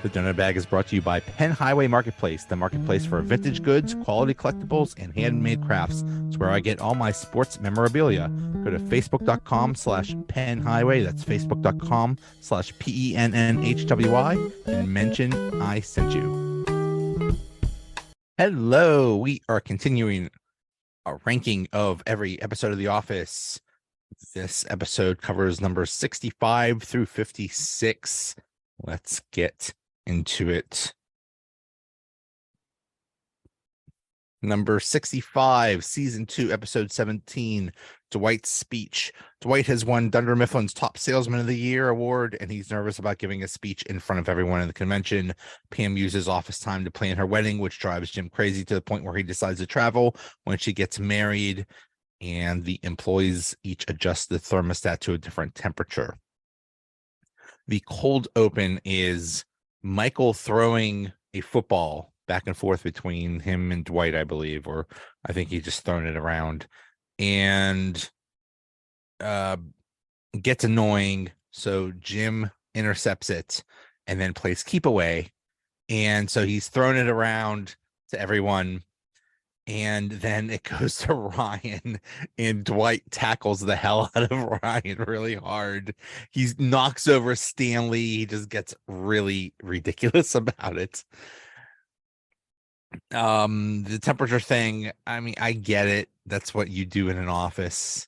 The Donut Bag is brought to you by Penn Highway Marketplace, the marketplace for vintage goods, quality collectibles, and handmade crafts. It's where I get all my sports memorabilia. Go to facebook.com/Penn Highway. That's facebook.com/PENNHWY and mention I sent you. Hello. We are continuing our ranking of every episode of The Office. This episode covers numbers 65 through 56. Let's get into it. Number 65, season 2, episode 17, Dwight's speech. Dwight has won Dunder Mifflin's Top Salesman of the Year award, and he's nervous about giving a speech in front of everyone in the convention. Pam uses office time to plan her wedding, which drives Jim crazy to the point where he decides to travel when she gets married, and the employees each adjust the thermostat to a different temperature. The cold open is Michael throwing a football back and forth between him and Dwight, I believe, or I think he just thrown it around, and gets annoying. So Jim intercepts it and then plays keep away. And so he's thrown it around to everyone. And then it goes to Ryan, and Dwight tackles the hell out of Ryan really hard. He knocks over Stanley. He just gets really ridiculous about it. The temperature thing, I mean, I get it. That's what you do in an office.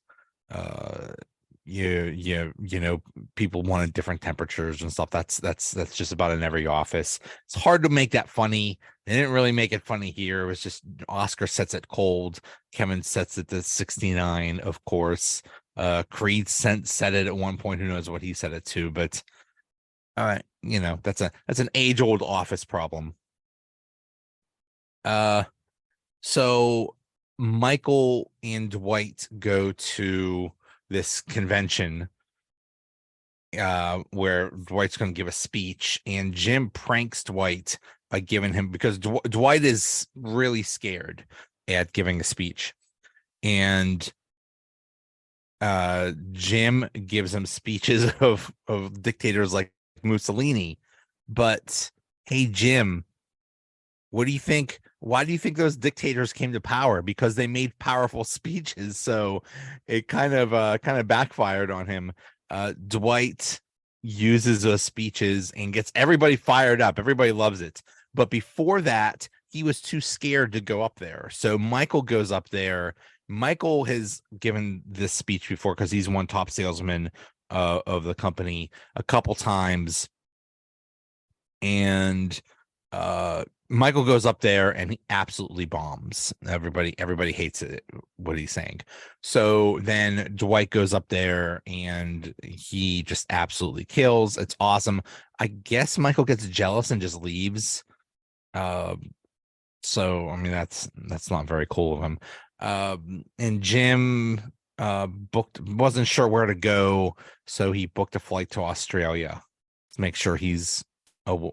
You know, people wanted different temperatures and stuff. That's just about in every office. It's hard to make that funny. They didn't really make it funny here. It was just Oscar sets it cold. Kevin sets it to 69, of course. Creed said it at one point. Who knows what he said it to? But you know, that's an age-old office problem. So Michael and Dwight go to this convention where Dwight's going to give a speech, and Jim pranks Dwight by giving him, because Dwight is really scared at giving a speech, and Jim gives him speeches of dictators like Mussolini. But hey, Jim, what do you think? Why do you think those dictators came to power? Because they made powerful speeches. So it kind of backfired on him. Dwight uses those speeches and gets everybody fired up. Everybody loves it. But before that, he was too scared to go up there. So Michael goes up there. Michael has given this speech before because he's won Top Salesman of the company a couple times. And Michael goes up there and he absolutely bombs. Everybody hates it, what he's saying. So then Dwight goes up there and he just absolutely kills. It's awesome. I guess Michael gets jealous and just leaves. So I mean that's not very cool of him. And Jim wasn't sure where to go, so he booked a flight to Australia to make sure he's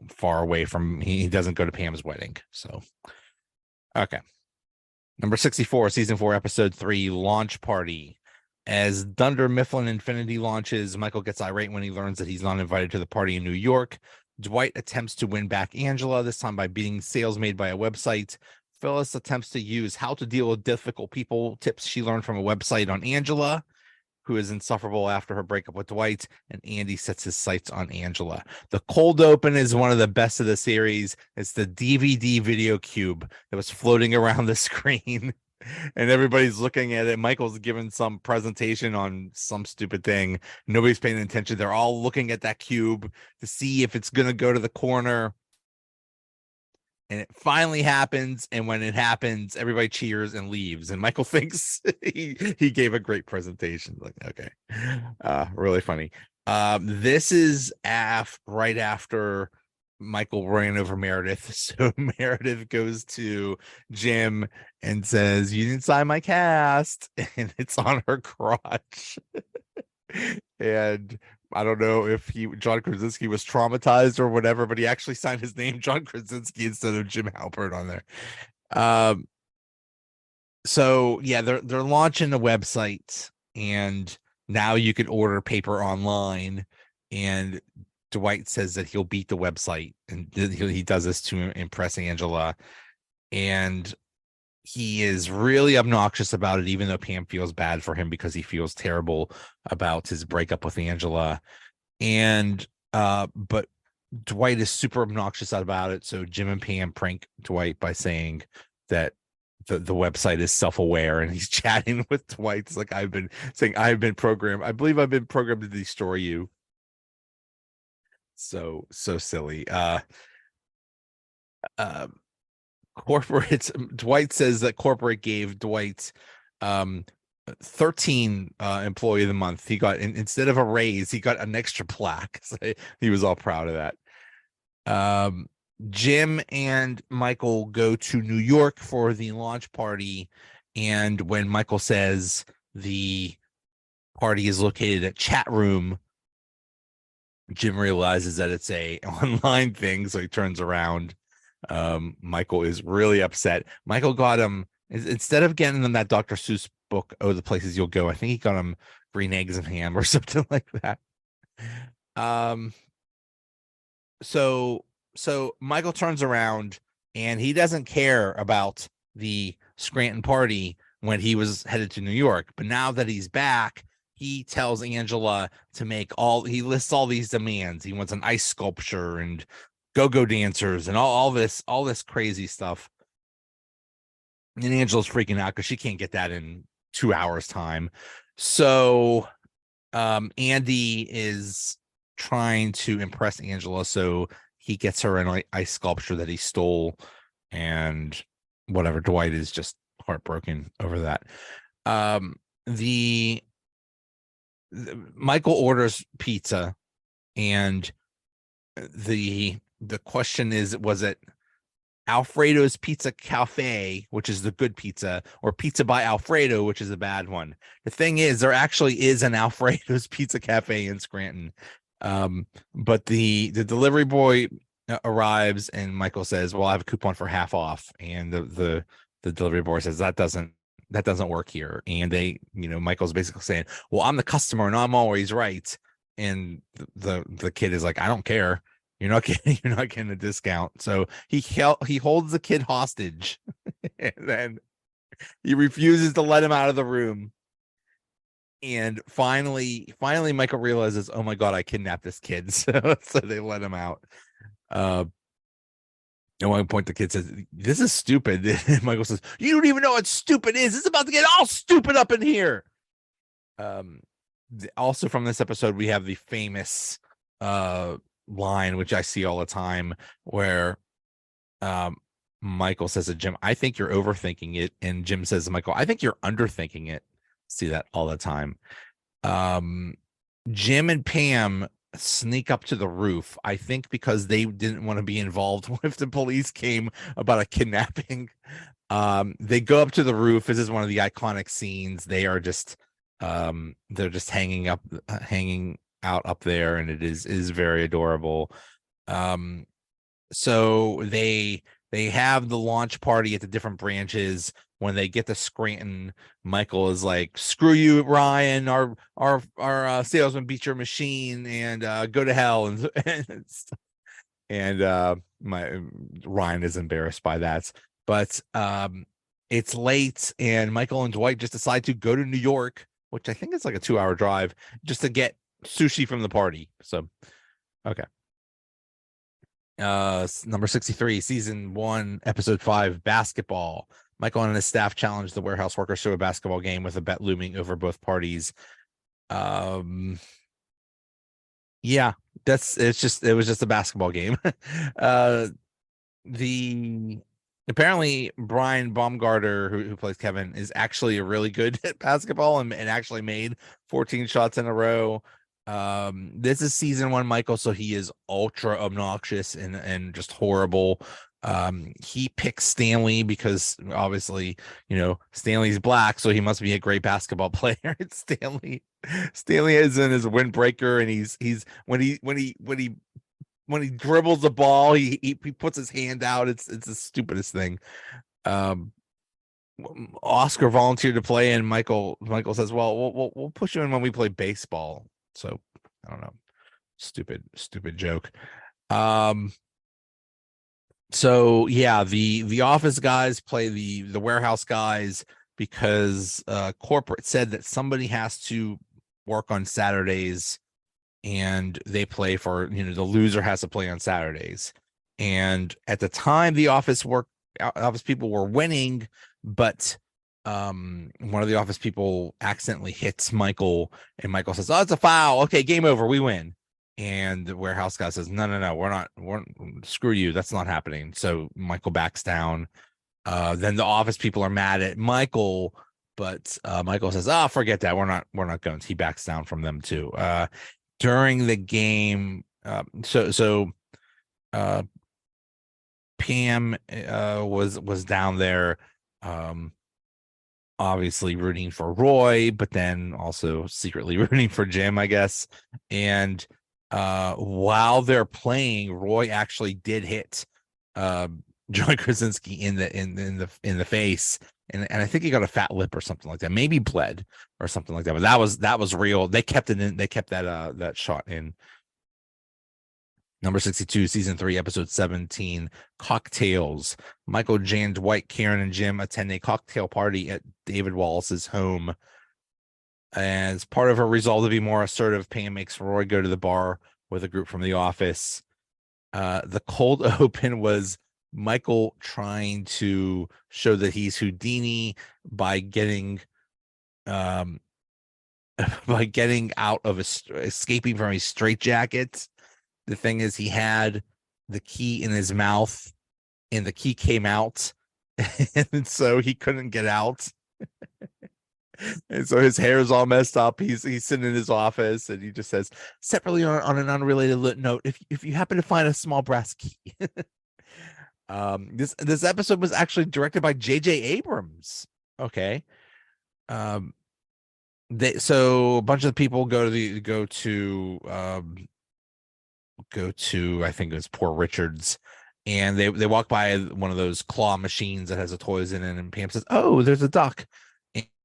far away from, he doesn't go to Pam's wedding. So okay, number 64, season 4, episode 3, launch party. As Dunder Mifflin Infinity launches, Michael gets irate when he learns that he's not invited to the party in New York. Dwight attempts to win back Angela, this time by beating sales made by a website. Phyllis attempts to use how to deal with difficult people tips she learned from a website on Angela, who is insufferable after her breakup with Dwight, and Andy sets his sights on Angela. The cold open is one of the best of the series. It's the DVD video cube that was floating around the screen, and everybody's looking at it. Michael's giving some presentation on some stupid thing. Nobody's paying attention. They're all looking at that cube to see if it's going to go to the corner. And it finally happens, and when it happens, everybody cheers and leaves. And Michael thinks he gave a great presentation. Like, okay, really funny. This is right after Michael ran over Meredith. So Meredith goes to Jim and says, "You didn't sign my cast," and it's on her crotch. And I don't know if John Krasinski was traumatized or whatever, but he actually signed his name John Krasinski instead of Jim Halpert on there. So yeah, they're launching a website, and now you can order paper online, and Dwight says that he'll beat the website, and he does this to impress Angela, and he is really obnoxious about it, even though Pam feels bad for him because he feels terrible about his breakup with Angela. And but Dwight is super obnoxious about it. So Jim and Pam prank Dwight by saying that the website is self-aware, and he's chatting with Dwight. It's like, I've been programmed. I believe I've been programmed to destroy you. So silly. Corporate Dwight says that corporate gave Dwight 13 employee of the month. He got, instead of a raise, he got an extra plaque. So he was all proud of that. Jim and Michael go to New York for the launch party, and when Michael says the party is located at Chat Room, Jim realizes that it's a online thing, so he turns around. Michael is really upset. Michael got him, instead of getting them that Dr. Seuss book, Oh, the Places You'll Go, I think he got him Green Eggs and Ham or something like that. So Michael turns around, and he doesn't care about the Scranton party when he was headed to New York, but now that he's back, he tells Angela to make he lists all these demands. He wants an ice sculpture and go-go dancers and all this crazy stuff. And Angela's freaking out because she can't get that in 2 hours time. So Andy is trying to impress Angela, so he gets her an ice sculpture that he stole, and whatever. Dwight is just heartbroken over that. The Michael orders pizza, and the question is, was it Alfredo's Pizza Cafe, which is the good pizza, or Pizza by Alfredo, which is the bad one? The thing is, there actually is an Alfredo's Pizza Cafe in Scranton. But the delivery boy arrives, and Michael says, well, I have a coupon for half off. And the delivery boy says, that doesn't work here. And Michael's basically saying, well, I'm the customer and I'm always right. And the kid is like, I don't care. You're not getting a discount. So he holds the kid hostage, and then he refuses to let him out of the room. And finally Michael realizes, oh my God, I kidnapped this kid. So they let him out. At one point, the kid says, this is stupid. And Michael says, you don't even know what stupid is. It's about to get all stupid up in here. Also from this episode, we have the famous line, which I see all the time, where Michael says to Jim, I think you're overthinking it. And Jim says to Michael, I think you're underthinking it. See that all the time. Jim and Pam sneak up to the roof, I think because they didn't want to be involved if the police came about a kidnapping. They go up to the roof. This is one of the iconic scenes. They are just they're just hanging out up there, and it is very adorable. So they have the launch party at the different branches. When they get to Scranton, Michael is like, screw you, Ryan, our salesman beat your machine, and go to hell. And Ryan is embarrassed by that. But it's late, and Michael and Dwight just decide to go to New York, which I think is like a 2-hour drive, just to get sushi from the party. So okay. Number 63, season 1, episode 5, basketball. Michael and his staff challenged the warehouse workers to a basketball game with a bet looming over both parties. Yeah, it was just a basketball game. Apparently Brian Baumgarter, who plays Kevin, is actually really good at basketball and actually made 14 shots in a row. This is season 1 Michael, so he is ultra obnoxious and just horrible. He picks Stanley because obviously, Stanley's black, so he must be a great basketball player. Stanley is in his windbreaker, and he's when he dribbles the ball, he puts his hand out. It's the stupidest thing. Oscar volunteered to play, and Michael says, well, we'll push you in when we play baseball. So I don't know. Stupid joke. So yeah, the office guys play the warehouse guys because corporate said that somebody has to work on Saturdays, and they play for, the loser has to play on Saturdays. And at the time, the office people were winning, but one of the office people accidentally hits Michael, and Michael says, "Oh, it's a foul. Okay, game over. We win." And the warehouse guy says, No, we're screw you. That's not happening. So Michael backs down. Then the office people are mad at Michael, but Michael says, forget that. We're not going. He backs down from them too. During the game, so Pam was down there, obviously rooting for Roy, but then also secretly rooting for Jim, I guess. And while they're playing, Roy actually did hit John Krasinski in the face, and I think he got a fat lip or something like that. Maybe bled or something like that. But that was real. They kept it in. They kept that shot in. Number 62, season 3, episode 17, Cocktails. Michael, Jan, Dwight, Karen, and Jim attend a cocktail party at David Wallace's home. As part of her resolve to be more assertive, Pam makes Roy go to the bar with a group from the office. The cold open was Michael trying to show that he's Houdini by getting out of escaping from a straitjacket. The thing is, he had the key in his mouth, and the key came out, and so he couldn't get out. And so his hair is all messed up. He's sitting in his office, and he just says, separately on an unrelated note, if you happen to find a small brass key. This episode was actually directed by J.J. Abrams. Okay. So a bunch of people go to I think it was Poor Richard's, and they walk by one of those claw machines that has the toys in it, and Pam says, "Oh, there's a duck,"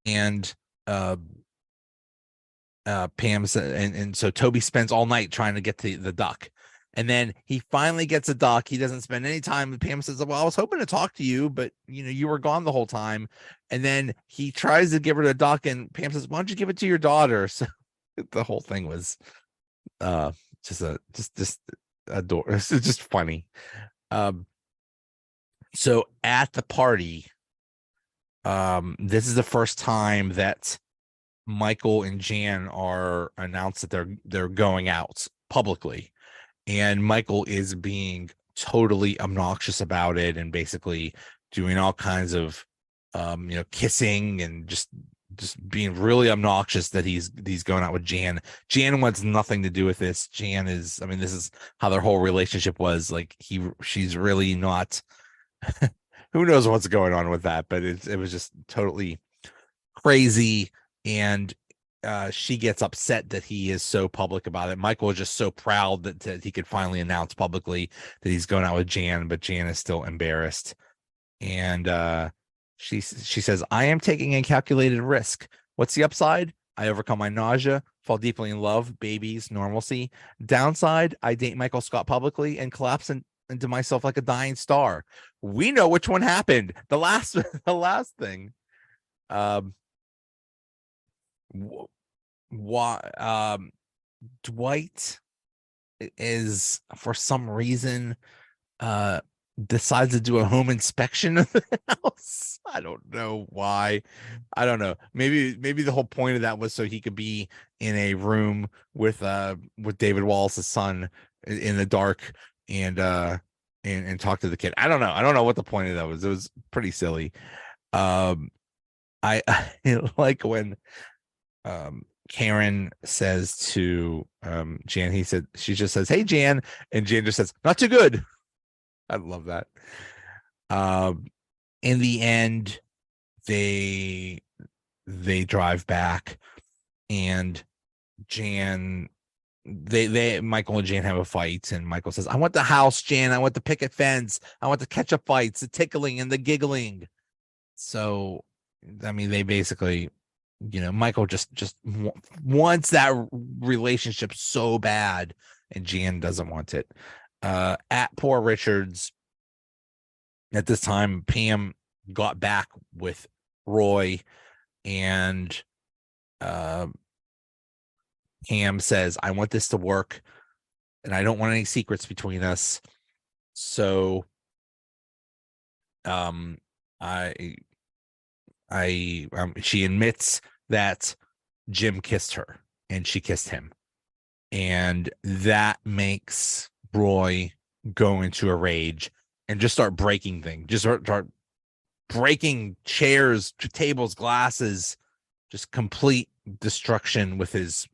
and Pam said, and so Toby spends all night trying to get to the duck, and then he finally gets a duck. He doesn't spend any time. Pam says, "Well, I was hoping to talk to you, but you were gone the whole time." And then he tries to give her the duck, and Pam says, "Why don't you give it to your daughter?" So the whole thing was just adore. It's just funny. So at the party, this is the first time that Michael and Jan are announced that they're going out publicly, and Michael is being totally obnoxious about it, and basically doing all kinds of kissing, and just being really obnoxious that he's going out with Jan. Jan wants nothing to do with this. Jan is, this is how their whole relationship was. Like she's really not. Who knows what's going on with that? But it was just totally crazy, and she gets upset that he is so public about it. Michael is just so proud that he could finally announce publicly that he's going out with Jan, but Jan is still embarrassed, and she says, "I am taking a calculated risk. What's the upside? I overcome my nausea, fall deeply in love, babies, normalcy. Downside, I date Michael Scott publicly and collapse into myself like a dying star." We know which one happened. The last thing. Dwight is, for some reason, decides to do a home inspection of the house. I don't know why. I don't know. Maybe the whole point of that was so he could be in a room with David Wallace's son in the dark, and talk to the kid. I don't know what the point of that was. It was pretty silly. I like when Karen says to Jan, she just says, "Hey Jan," and Jan just says, "Not too good." I love that. In the end, they drive back, and Jan, Michael and Jan have a fight, and Michael says, "I want the house, Jan. I want the picket fence. I want the ketchup fights, the tickling and the giggling." So, they basically, Michael just wants that relationship so bad, and Jan doesn't want it. At Poor Richards, at this time, Pam got back with Roy, and Pam says, I want this to work, and I don't want any secrets between us. So she admits that Jim kissed her and she kissed him. And that makes Roy go into a rage and just start breaking things, just start breaking chairs, tables, glasses, just complete destruction with his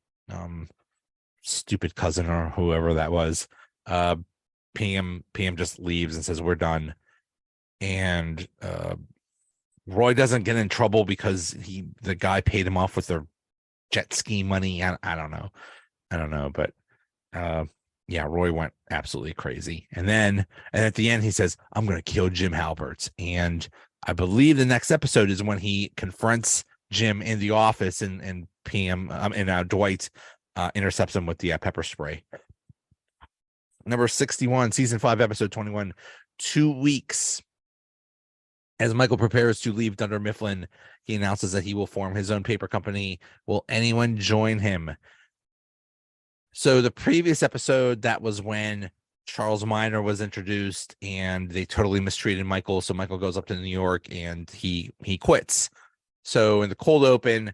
stupid cousin or whoever that was. Pam just leaves and says, we're done. And Roy doesn't get in trouble because the guy paid him off with their jet ski money. I don't know, but yeah, Roy went absolutely crazy. And at the end he says, I'm going to kill Jim Halpert. And I believe the next episode is when he confronts Jim in the office, and Pam and Dwight intercepts him with the pepper spray. Number 61, season 5, episode 21, 2 weeks. As Michael prepares to leave Dunder Mifflin, he announces that he will form his own paper company. Will anyone join him? So the previous episode, that was when Charles Miner was introduced and they totally mistreated Michael. So Michael goes up to New York and he quits. So in the cold open,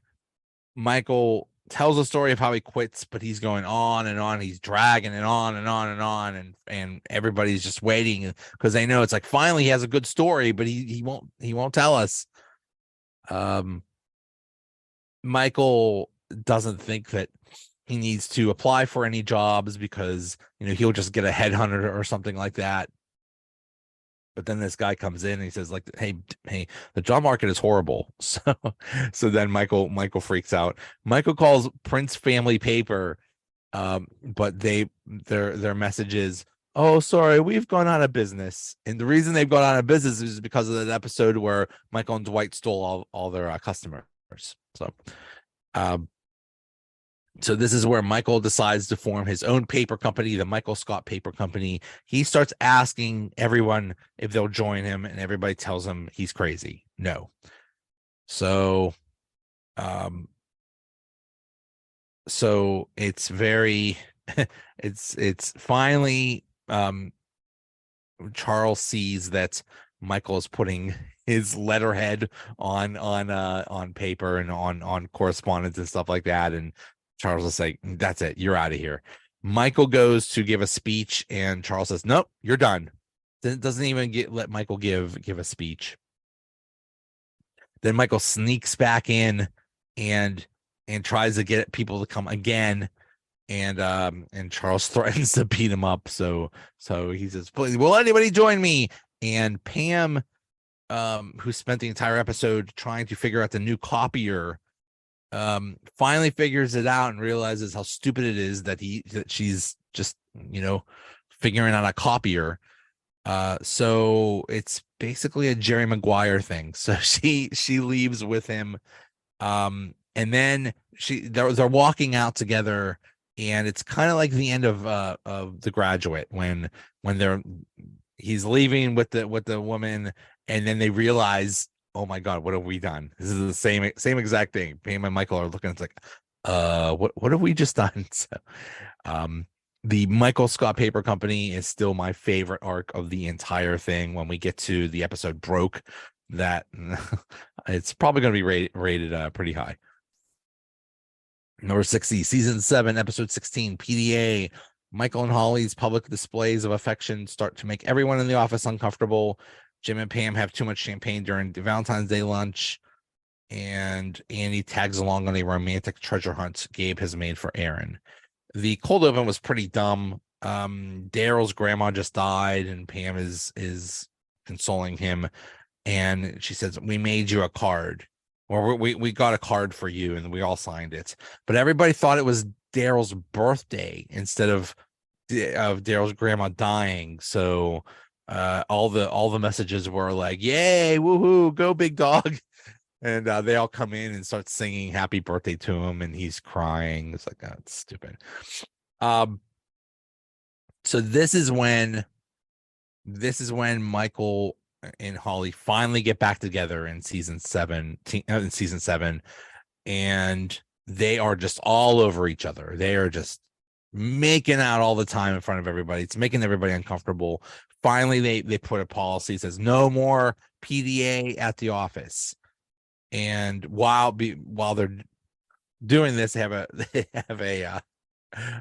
Michael tells a story of how he quits, but he's going on and on. He's dragging it on and on and on, and everybody's just waiting because they know it's like finally he has a good story, but he won't tell us. Michael doesn't think that he needs to apply for any jobs because he'll just get a headhunter or something like that. But then this guy comes in and he says, like, hey, the job market is horrible. So then Michael freaks out. Michael calls Prince Family Paper, but their message is, oh, sorry, we've gone out of business. And the reason they've gone out of business is because of that episode where Michael and Dwight stole all their customers. So this is where Michael decides to form his own paper company, the Michael Scott Paper Company. He starts asking everyone if they'll join him, and everybody tells him he's crazy. No. So it's very it's finally Charles sees that Michael is putting his letterhead on paper and on correspondence and stuff like that, and Charles is like, that's it, you're out of here. Michael goes to give a speech and Charles says, nope, you're done. Doesn't even let Michael give a speech. Then Michael sneaks back in and tries to get people to come again, and Charles threatens to beat him up. So he says, please, will anybody join me? And Pam, who spent the entire episode trying to figure out the new copier, finally figures it out and realizes how stupid it is that she's just figuring out a copier. So it's basically a Jerry Maguire thing. So she leaves with him, and then they're walking out together, and it's kind of like the end of The Graduate when he's leaving with the woman, and then they realize, oh my God, what have we done? This is the same exact thing. Pam and Michael are looking. It's like, what have we just done? So, the Michael Scott Paper Company is still my favorite arc of the entire thing. When we get to the episode Broke, that it's probably going to be rated pretty high. Number 60, season 7, episode 16, PDA. Michael and Holly's public displays of affection start to make everyone in the office uncomfortable. Jim and Pam have too much champagne during the Valentine's Day lunch, and Andy tags along on a romantic treasure hunt Gabe has made for Aaron. The cold open was pretty dumb. Daryl's grandma just died, and Pam is consoling him, and she says, we made you a card, or we got a card for you, and we all signed it. But everybody thought it was Daryl's birthday instead of Daryl's grandma dying. So all the messages were like, yay, woohoo, go big dog. And they all come in and start singing happy birthday to him, and he's crying. It's like, oh, it's stupid. So this is when Michael and Holly finally get back together in season 7, and they are just all over each other. They are just making out all the time in front of everybody. It's making everybody uncomfortable. Finally, they put a policy that says no more PDA at the office. And while they're doing this, they have a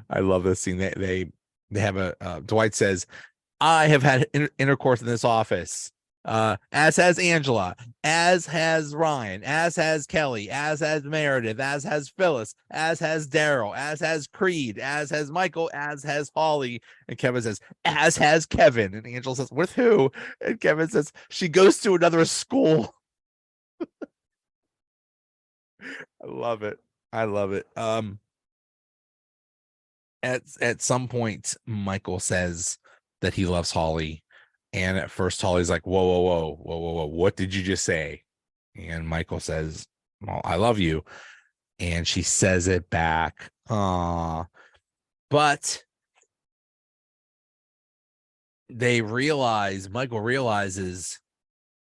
I love this scene. They have a Dwight says, I have had intercourse in this office, as has Angela, as has Ryan, as has Kelly, as has Meredith, as has Phyllis, as has Daryl, as has Creed, as has Michael, as has Holly. And Kevin says, as has Kevin. And Angela says, with who? And Kevin says, she goes to another school. I love it. I love it. At some point, Michael says that he loves Holly, and at first Holly's like, whoa, whoa, whoa, whoa, whoa, whoa, what did you just say? And Michael says, well, I love you. And she says it back. But Michael realizes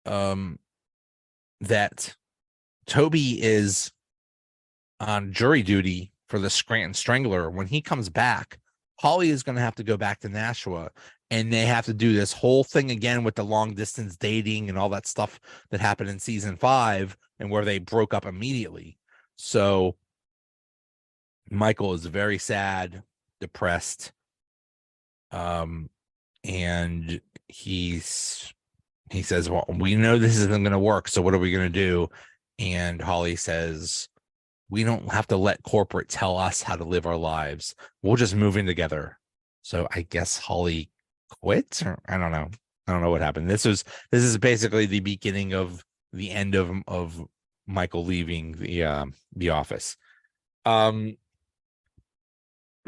that Toby is on jury duty for the Scranton Strangler. When he comes back, Holly is going to have to go back to Nashua, and they have to do this whole thing again with the long distance dating and all that stuff that happened in season 5 and where they broke up immediately. So Michael is very sad, depressed, and he says, well, we know this isn't going to work, so what are we going to do? And Holly says, we don't have to let corporate tell us how to live our lives. We'll just move in together. So I guess Holly quit, or I don't know. I don't know what happened. This is basically the beginning of the end of Michael leaving the office. The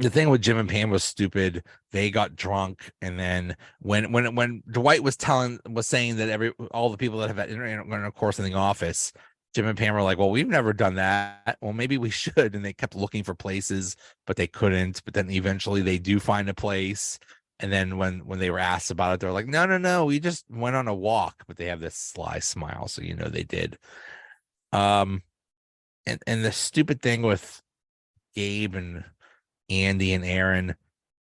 thing with Jim and Pam was stupid. They got drunk, and then when Dwight was saying that all the people that have had intercourse in the office, Jim and Pam were like, well, we've never done that. Well, maybe we should. And they kept looking for places, but they couldn't. But then eventually they do find a place. And then when they were asked about it, they're like, no, we just went on a walk. But they have this sly smile, so they did. And the stupid thing with Gabe and Andy and Aaron,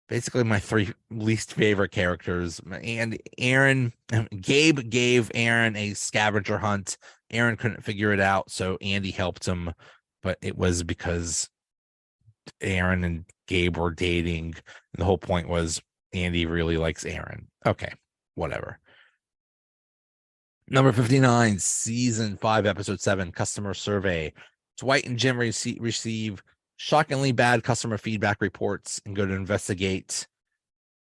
basically my 3 least favorite characters. And Gabe gave Aaron a scavenger hunt. Aaron couldn't figure it out, so Andy helped him, but it was because Aaron and Gabe were dating, and the whole point was Andy really likes Aaron. Okay, whatever. Number 59, season 5, episode 7, customer survey. Dwight and Jim receive shockingly bad customer feedback reports and go to investigate.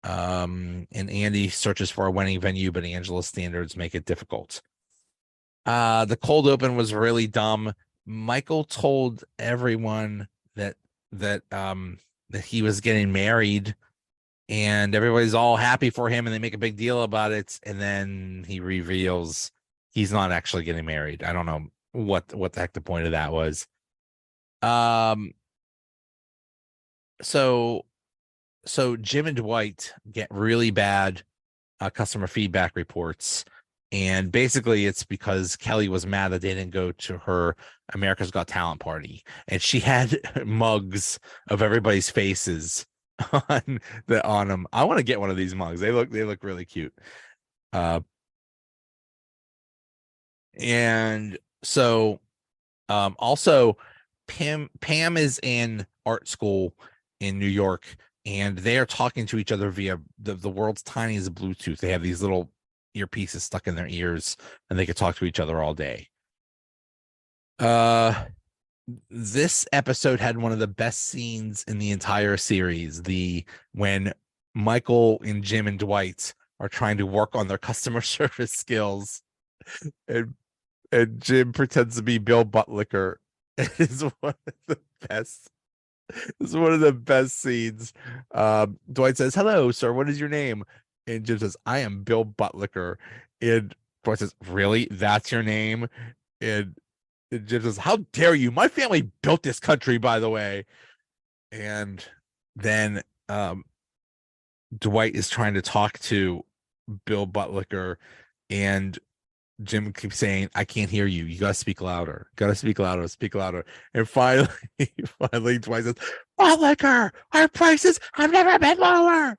And Andy searches for a wedding venue, but Angela's standards make it difficult. The cold open was really dumb. Michael told everyone that he was getting married, and everybody's all happy for him, and they make a big deal about it. And then he reveals he's not actually getting married. I don't know what the heck the point of that was. So Jim and Dwight get really bad customer feedback reports. And basically it's because Kelly was mad that they didn't go to her America's Got Talent party. And she had mugs of everybody's faces on them. I want to get one of these mugs. They look really cute. And so also Pam is in art school in New York, and they are talking to each other via the world's tiniest Bluetooth. They have these little earpieces stuck in their ears, and they could talk to each other all day. This episode had one of the best scenes in the entire series. When Michael and Jim and Dwight are trying to work on their customer service skills, and Jim pretends to be Bill Buttlicker. It is one of the best. This is one of the best scenes. Dwight says, "Hello, sir. What is your name?" And Jim says, "I am Bill Buttlicker." And Dwight says, "Really? That's your name?" And Jim says, "How dare you? My family built this country, by the way." And then Dwight is trying to talk to Bill Buttlicker, and Jim keeps saying, "I can't hear you. You gotta speak louder. Gotta speak louder. Speak louder." And finally, finally, Dwight says, "Buttlicker, our prices have never been lower."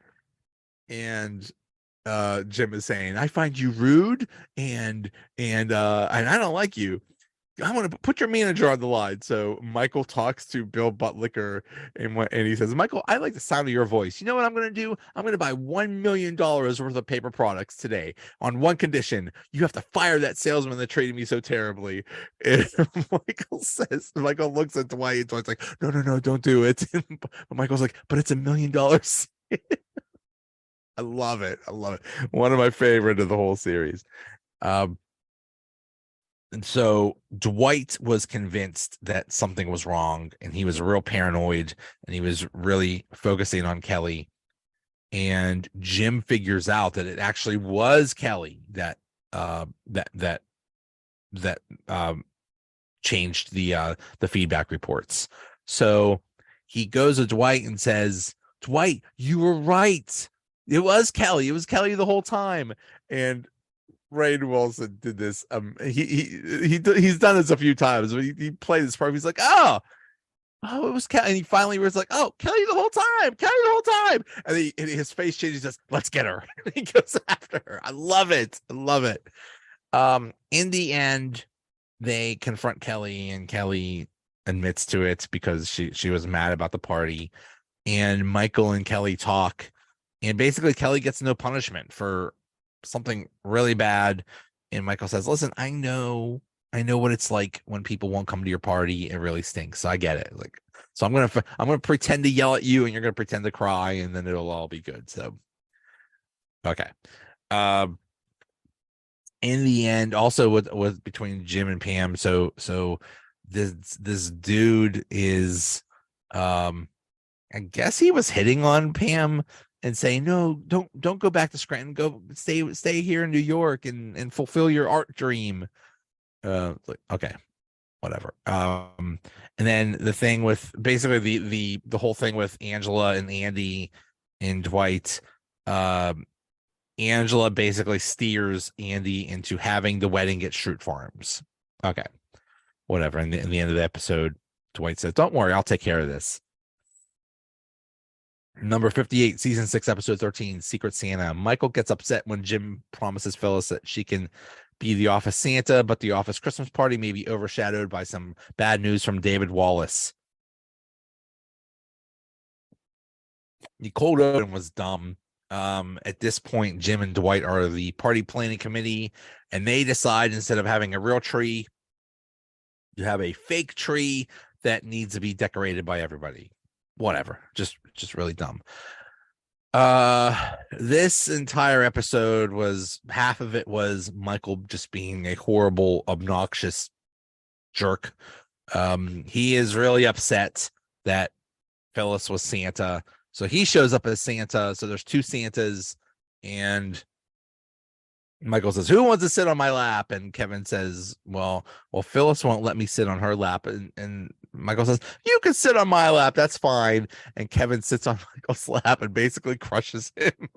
And Jim is saying, "I find you rude, and I don't like you. I want to put your manager on the line." So Michael talks to Bill Buttlicker, and he says, "Michael, I like the sound of your voice. You know what I'm going to do? I'm going to buy $1 million worth of paper products today on one condition: you have to fire that salesman that treated me so terribly." And Michael looks at Dwight, and Dwight's like, "No, no, no, don't do it." But Michael's like, "But it's $1 million." I love it. I love it. One of my favorite of the whole series. Um, and so Dwight was convinced that something was wrong, and he was real paranoid, and he was really focusing on Kelly. And Jim figures out that it actually was Kelly that that changed the feedback reports. So he goes to Dwight and says, "Dwight, you were right. It was Kelly. It was Kelly the whole time." And Rainn Wilson did this. He's done this a few times. He played this part. He's like, "Oh, it was Kelly," and he finally was like, "Oh, Kelly the whole time, Kelly the whole time." And his face changes. He says, "Let's get her." And he goes after her. I love it. I love it. In the end, they confront Kelly, and Kelly admits to it because she was mad about the party. And Michael and Kelly talk, and basically Kelly gets no punishment for something really bad. And Michael says, "Listen, I know what it's like when people won't come to your party. It really stinks. So I get it. Like, so I'm gonna pretend to yell at you, and you're gonna pretend to cry, and then it'll all be good." So, okay. Um, in the end, also with between Jim and Pam, so this dude is, I guess he was hitting on Pam and saying, "No, don't go back to Scranton. Go stay here in New York and fulfill your art dream." Like, okay, whatever. And then the thing with basically the whole thing with Angela and Andy and Dwight, Angela basically steers Andy into having the wedding at Schrute Farms. Okay, whatever. And in the end of the episode, Dwight says, "Don't worry, I'll take care of this." Number 58, season 6, episode 13, Secret Santa. Michael gets upset when Jim promises Phyllis that she can be the office Santa, but the office Christmas party may be overshadowed by some bad news from David Wallace. The cold open was dumb. At this point, Jim and Dwight are the party planning committee, and they decide instead of having a real tree, you have a fake tree that needs to be decorated by everybody. Whatever, just really dumb. This entire episode was, half of it was Michael just being a horrible, obnoxious jerk. He is really upset that Phyllis was Santa, so he shows up as Santa. So there's two Santas, and Michael says, "Who wants to sit on my lap?" And Kevin says, well, Phyllis won't let me sit on her lap. And Michael says, "You can sit on my lap. That's fine." And Kevin sits on Michael's lap and basically crushes him.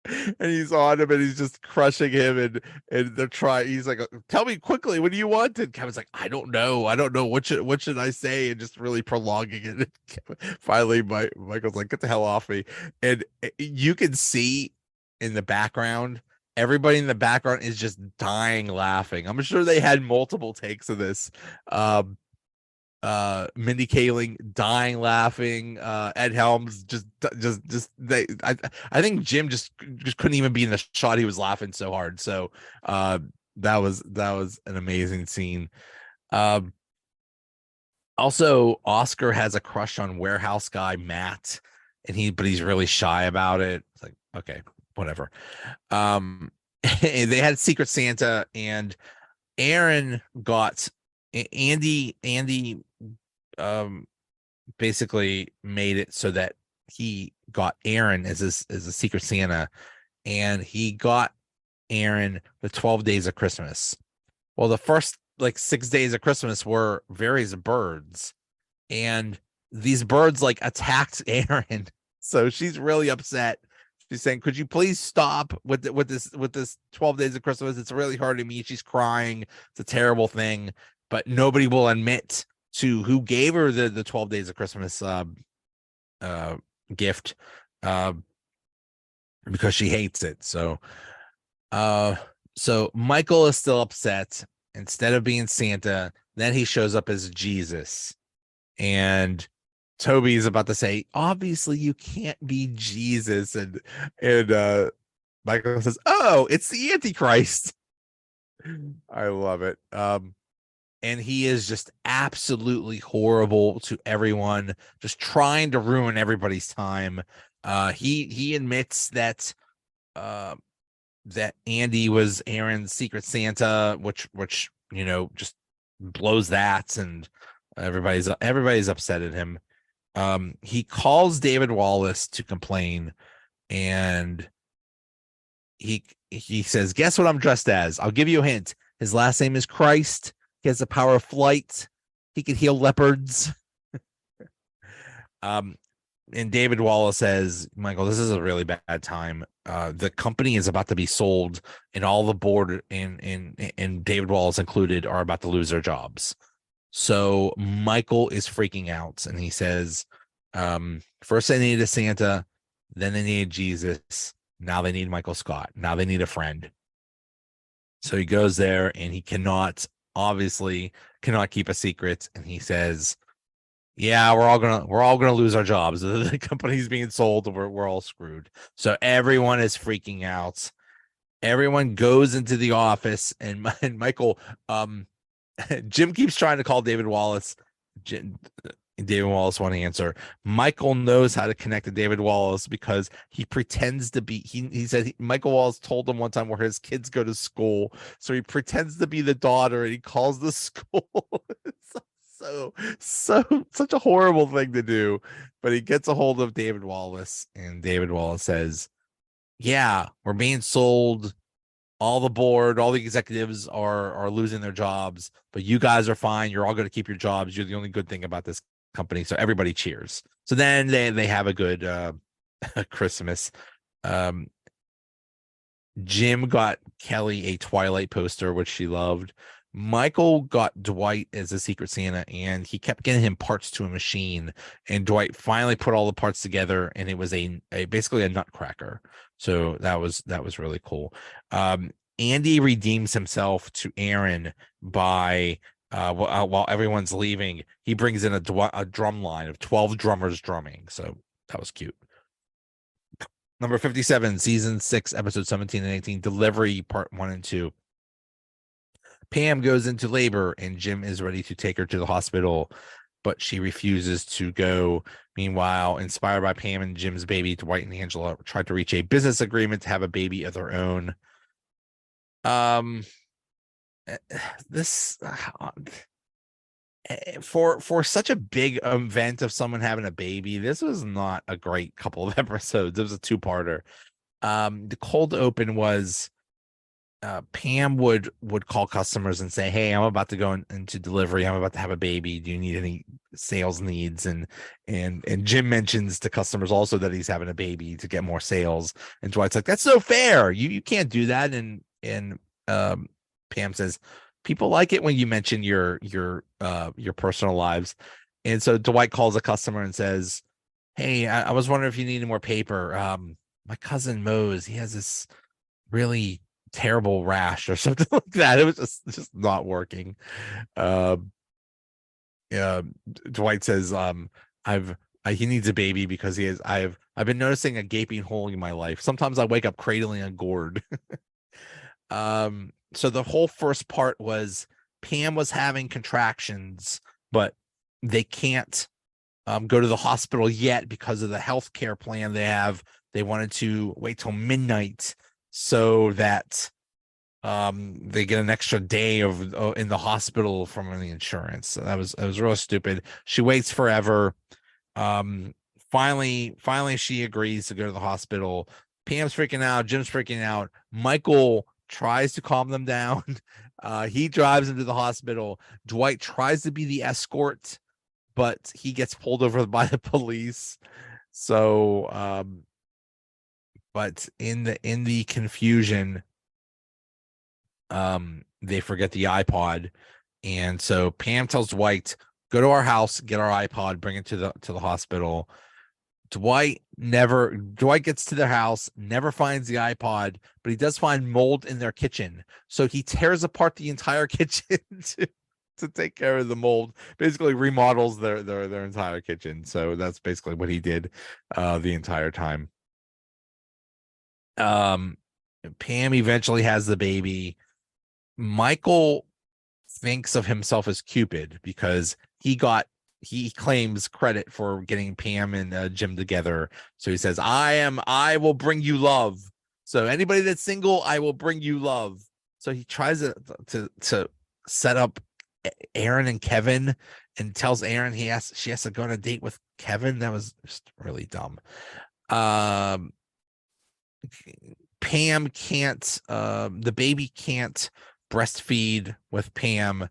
And he's on him, and he's just crushing him. And they're trying. He's like, "Tell me quickly, what do you want?" And Kevin's like, I don't know. What should I say?" And just really prolonging it. And finally, Michael's like, "Get the hell off me!" And you can see in the background, everybody in the background is just dying laughing. I'm sure they had multiple takes of this. Mindy Kaling dying laughing. Ed Helms just I think Jim just couldn't even be in the shot. He was laughing so hard. So that was an amazing scene. Also, Oscar has a crush on warehouse guy Matt, and he's really shy about it. It's like, okay, whatever. They had Secret Santa, and Aaron got Andy basically made it so that he got Aaron as a Secret Santa, and he got Aaron the 12 days of Christmas. Well, the first like 6 days of Christmas were various birds, and these birds like attacked Aaron. So she's really upset. She's saying, "Could you please stop with this 12 days of Christmas? It's really hard to me." She's crying. It's a terrible thing, but nobody will admit to who gave her the 12 days of Christmas gift, uh, because she hates it. So Michael is still upset. Instead of being Santa, then he shows up as Jesus. And Toby is about to say, obviously you can't be Jesus. And Michael says, oh, it's the Antichrist. I love it. And he is just absolutely horrible to everyone, just trying to ruin everybody's time. He admits that that Andy was Aaron's Secret Santa, which just blows that, and everybody's upset at him. He calls David Wallace to complain, and he says, "Guess what I'm dressed as? I'll give you a hint. His last name is Christ. He has the power of flight. He can heal leopards." And David Wallace says, "Michael, this is a really bad time. The company is about to be sold, and all the board and David Wallace included are about to lose their jobs." So Michael is freaking out, and he says, first they needed a Santa, then they needed Jesus. Now they need Michael Scott. Now they need a friend. So he goes there, and he obviously cannot keep a secret. And he says, yeah, we're all gonna lose our jobs. The company's being sold. We're all screwed. So everyone is freaking out. Everyone goes into the office, and Michael, Jim keeps trying to call David Wallace. David Wallace won't answer. Michael knows how to connect to David Wallace because he pretends to be. He said Michael Wallace told him one time where his kids go to school, so he pretends to be the daughter, and he calls the school. Such a horrible thing to do, but he gets a hold of David Wallace, and David Wallace says, "Yeah, we're being sold. All the board, all the executives are losing their jobs, but you guys are fine. You're all going to keep your jobs. You're the only good thing about this company." So everybody cheers. So then they have a good Christmas. Jim got Kelly a Twilight poster, which she loved. Michael got Dwight as a Secret Santa, and he kept getting him parts to a machine. And Dwight finally put all the parts together, and it was basically a nutcracker. So that was really cool. Andy redeems himself to Aaron by while everyone's leaving, he brings in a drum line of 12 drummers drumming. So that was cute. Number 57, season 6, episode 17 and 18, Delivery, part 1 and 2. Pam goes into labor, and Jim is ready to take her to the hospital, but she refuses to go. Meanwhile, inspired by Pam and Jim's baby, Dwight and Angela tried to reach a business agreement to have a baby of their own. This for such a big event of someone having a baby, this was not a great couple of episodes. It was a two-parter. The cold open was Pam would call customers and say, "Hey, I'm about to go into delivery. I'm about to have a baby. Do you need any sales needs?" And Jim mentions to customers also that he's having a baby to get more sales. And Dwight's like, "That's so fair. You can't do that." And Pam says, "People like it when you mention your personal lives." And so Dwight calls a customer and says, "Hey, I was wondering if you needed more paper. My cousin Mose, he has this really terrible rash," or something like that. It was just not working. Dwight says, he needs a baby because I've been noticing a gaping hole in my life. Sometimes I wake up cradling a gourd. So the whole first part was Pam was having contractions, but they can't go to the hospital yet because of the healthcare plan they have. They wanted to wait till midnight so that they get an extra day of in the hospital from the insurance. So that was real stupid. She waits forever. Finally she agrees to go to the hospital. Pam's freaking out, Jim's freaking out. Michael tries to calm them down. He drives into the hospital. Dwight tries to be the escort, but he gets pulled over by the police. So but in the confusion, they forget the iPod, and so Pam tells Dwight, "Go to our house, get our iPod, bring it to the hospital." Dwight gets to their house, never finds the iPod, but he does find mold in their kitchen. So he tears apart the entire kitchen to take care of the mold, basically remodels their entire kitchen. So that's basically what he did the entire time. Pam eventually has the baby. Michael thinks of himself as Cupid because he claims credit for getting Pam and Jim together. So he says, I will bring you love. So anybody that's single, I will bring you love. So he tries to set up Aaron and Kevin and tells Aaron she has to go on a date with Kevin. That was just really dumb. Pam can't, the baby can't breastfeed with Pam,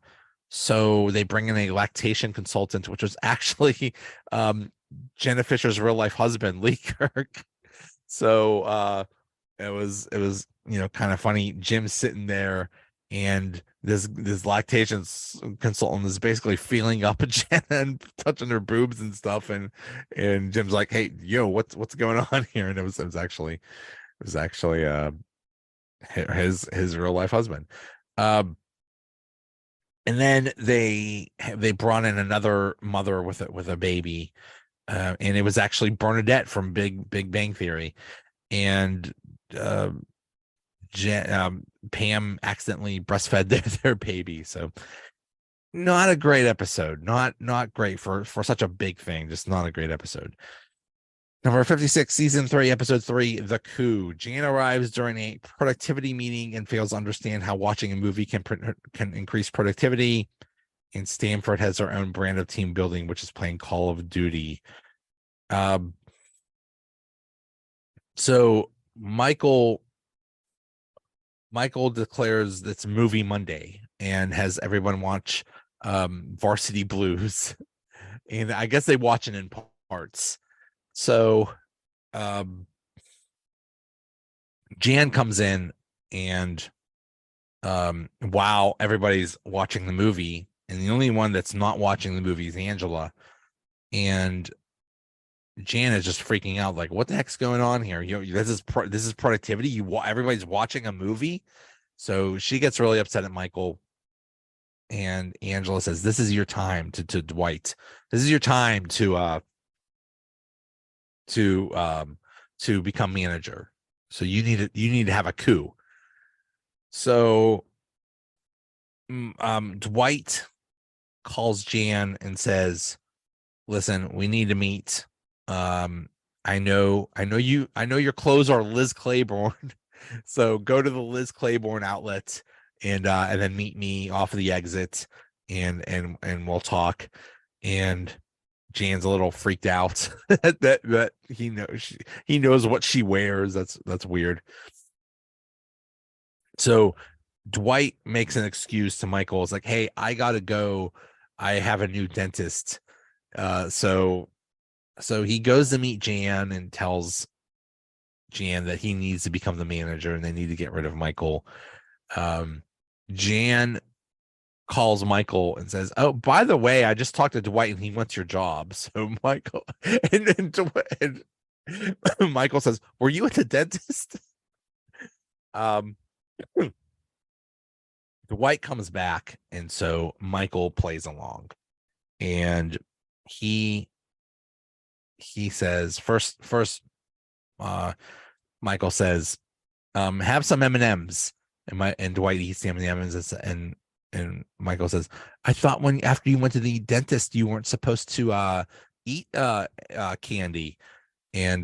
so they bring in a lactation consultant, which was actually Jenna Fisher's real life husband, Lee Kirk. So it was kind of funny. Jim's sitting there, and this lactation consultant is basically feeling up Jenna and touching her boobs and stuff, and Jim's like, "Hey, yo, what's going on here?" And it was actually his real life husband. And then they brought in another mother with a baby, and it was actually Bernadette from Big Bang Theory, and Pam accidentally breastfed their baby. So not a great episode. Not great for such a big thing. Just not a great episode. Number 56, season 3, episode 3, The Coup. Jan arrives during a productivity meeting and fails to understand how watching a movie can increase productivity. And Stanford has their own brand of team building, which is playing Call of Duty. So Michael declares it's Movie Monday and has everyone watch Varsity Blues. And I guess they watch it in parts. So Jan comes in, and while everybody's watching the movie, and the only one that's not watching the movie is Angela, and Jan is just freaking out, like, what the heck's going on here? This is productivity. Everybody's watching a movie. So she gets really upset at Michael, and Angela says, "This is your time to Dwight. This is your time to become manager. So you need to have a coup." So Dwight calls Jan and says, "Listen, we need to meet. I know your clothes are Liz Claiborne, so go to the Liz Claiborne outlet and then meet me off of the exit, and we'll talk." And Jan's a little freaked out that he knows what she wears. That's weird. So Dwight makes an excuse to Michael. It's like, "Hey, I gotta go. I have a new dentist." So he goes to meet Jan and tells Jan that he needs to become the manager and they need to get rid of Michael. Jan calls Michael and says, "Oh, by the way, I just talked to Dwight and he wants your job." So Michael and Michael says, "Were you at the dentist?" Dwight comes back, and so Michael plays along, and he says first Michael says, "Have some M&Ms." And Dwight eats the M&Ms, and Michael says, "I thought after you went to the dentist, you weren't supposed to eat candy." And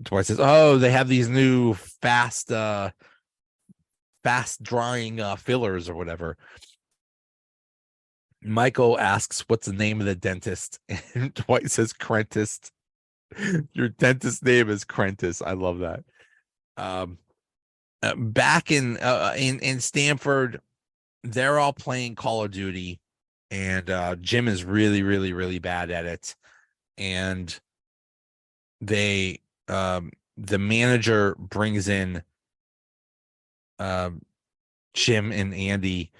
Dwight says, "Oh, they have these new fast drying fillers or whatever." Michael asks, "What's the name of the dentist?" And Dwight says, "Crentist." Your dentist name is Crentis. I love that. Back in Stanford, they're all playing Call of Duty, and Jim is really, really, really bad at it. And they the manager brings in Jim and Andy,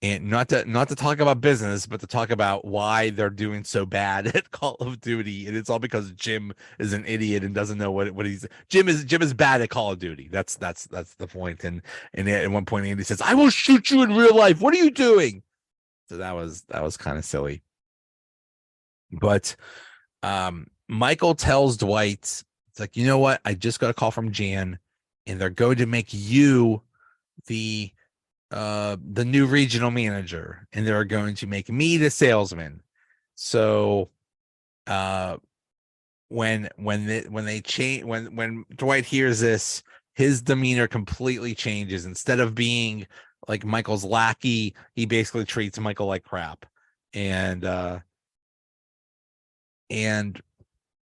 and not to talk about business, but to talk about why they're doing so bad at Call of Duty, and it's all because Jim is an idiot and doesn't know what he's. Jim is bad at Call of Duty. That's the point. And at one point, Andy says, "I will shoot you in real life. What are you doing?" So that was kind of silly. But Michael tells Dwight, it's like, you know what? I just got a call from Jan, and they're going to make you the new regional manager, and they're going to make me the salesman. So when they change, when Dwight hears this, his demeanor completely changes. Instead of being like Michael's lackey, he basically treats Michael like crap. And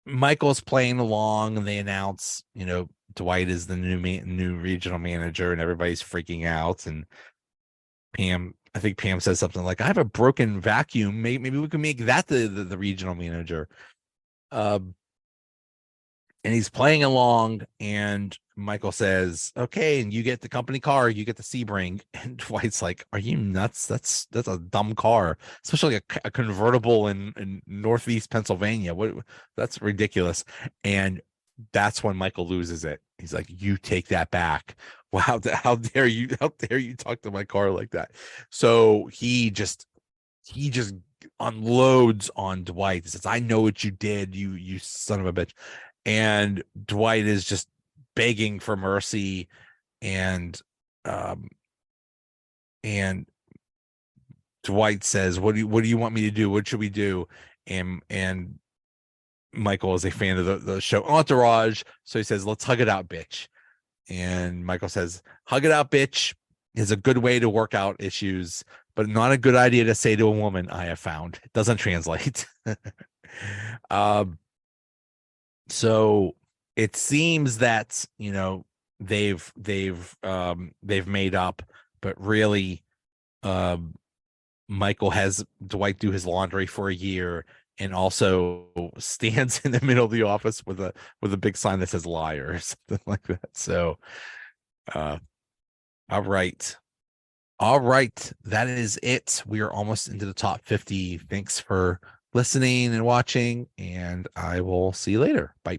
Michael's playing along, and they announce, Dwight is the new regional manager, and everybody's freaking out. And I think Pam says something like, "I have a broken vacuum. Maybe we can make that the regional manager." And he's playing along, and Michael says, "Okay, and you get the company car, you get the Sebring." And Dwight's like, "Are you nuts? That's a dumb car, especially a convertible in Northeast Pennsylvania. That's ridiculous." And that's when Michael loses it. He's like, "You take that back. Wow, how dare you talk to my car like that?" So he just unloads on Dwight. He says, "I know what you did, you son of a bitch." And Dwight is just begging for mercy, and Dwight says, what do you want me to do? What should we do?" And Michael is a fan of the show Entourage, so he says, "Let's hug it out, bitch." And Michael says, "Hug it out, bitch," is a good way to work out issues, but not a good idea to say to a woman, I have found. It doesn't translate. So it seems that, they've made up, but really, Michael has Dwight do his laundry for a year, and also stands in the middle of the office with a big sign that says liar or something like that. So, all right. That is it. We are almost into the top 50. Thanks for listening and watching, and I will see you later. Bye.